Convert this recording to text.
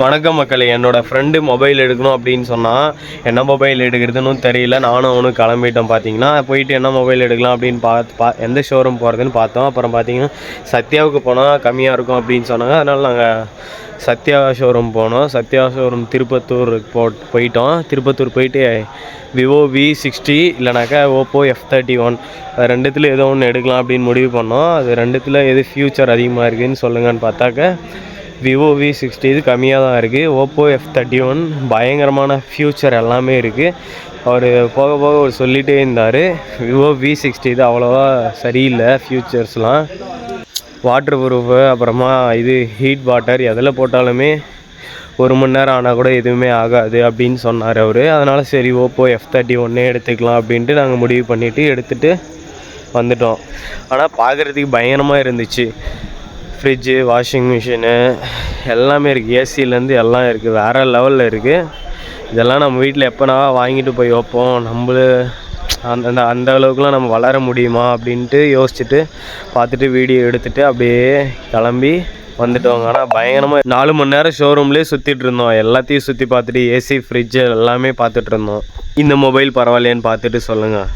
வணக்கம் மக்களே, என்னோடய ஃப்ரெண்டு மொபைல் எடுக்கணும் அப்படின்னு சொன்னால் என்ன மொபைல் எடுக்கிறதுன்னு தெரியல. நானும் அவனும் கிளம்பிட்டோம். பார்த்தீங்கன்னா போயிட்டு என்ன மொபைல் எடுக்கலாம் அப்படின்னு எந்த ஷோரூம் போகிறதுன்னு பார்த்தோம். அப்புறம் பார்த்தீங்கன்னா சத்யாவுக்கு போனால் கம்மியாக இருக்கும் அப்படின்னு சொன்னாங்க. அதனால் நாங்கள் சத்யா ஷோரூம் போனோம். சத்யா ஷோரூம் திருப்பத்தூர் போயிட்டோம். திருப்பத்தூர் போயிட்டு விவோ V60 இல்லைனாக்கா ஓப்போ F31 அது ரெண்டுத்தில் ஏதோ ஒன்று எடுக்கலாம் அப்படின்னு முடிவு பண்ணோம். அது ரெண்டுத்தில் எது ஃப்யூச்சர் அதிகமாக இருக்குதுன்னு சொல்லுங்கன்னு பார்த்தாக்க விவோ V60 இது கம்மியாக தான் இருக்குது. ஓப்போ F31 பயங்கரமான ஃப்யூச்சர் எல்லாமே இருக்குது. அவர் போக போக அவர் சொல்லிகிட்டே இருந்தார். விவோ V60 இது அவ்வளோவா சரியில்லை, ஃப்யூச்சர்ஸ்லாம் வாட்டர் ப்ரூஃபு, அப்புறமா இது ஹீட் வாட்டர் எதில் போட்டாலுமே 1 மணி நேரம் ஆனால் கூட எதுவுமே ஆகாது அப்படின்னு சொன்னார் அவர். அதனால் சரி ஓப்போ F31 எடுத்துக்கலாம் அப்படின்ட்டு நாங்கள் முடிவு பண்ணிவிட்டு எடுத்துகிட்டு வந்துட்டோம். ஆனால் பார்க்குறதுக்கு பயங்கரமாக இருந்துச்சு. ஃப்ரிட்ஜு, வாஷிங் மிஷினு எல்லாமே இருக்குது. ஏசிலேருந்து எல்லாம் இருக்குது, வேறு லெவலில் இருக்குது. இதெல்லாம் நம்ம வீட்டில் எப்போனா வாங்கிட்டு போய் வைப்போம். அந்த அளவுக்குலாம் நம்ம வளர முடியுமா அப்படின்ட்டு யோசிச்சுட்டு பார்த்துட்டு வீடியோ எடுத்துகிட்டு அப்படியே கிளம்பி வந்துட்டோங்க. ஆனால் பயங்கரமாக 4 மணி நேரம் ஷோரூம்லேயே சுற்றிட்டு இருந்தோம். எல்லாத்தையும் சுற்றி பார்த்துட்டு ஏசி, ஃப்ரிட்ஜு எல்லாமே பார்த்துட்டு இருந்தோம். இந்த மொபைல் பரவாயில்லையான்னு பார்த்துட்டு சொல்லுங்கள்.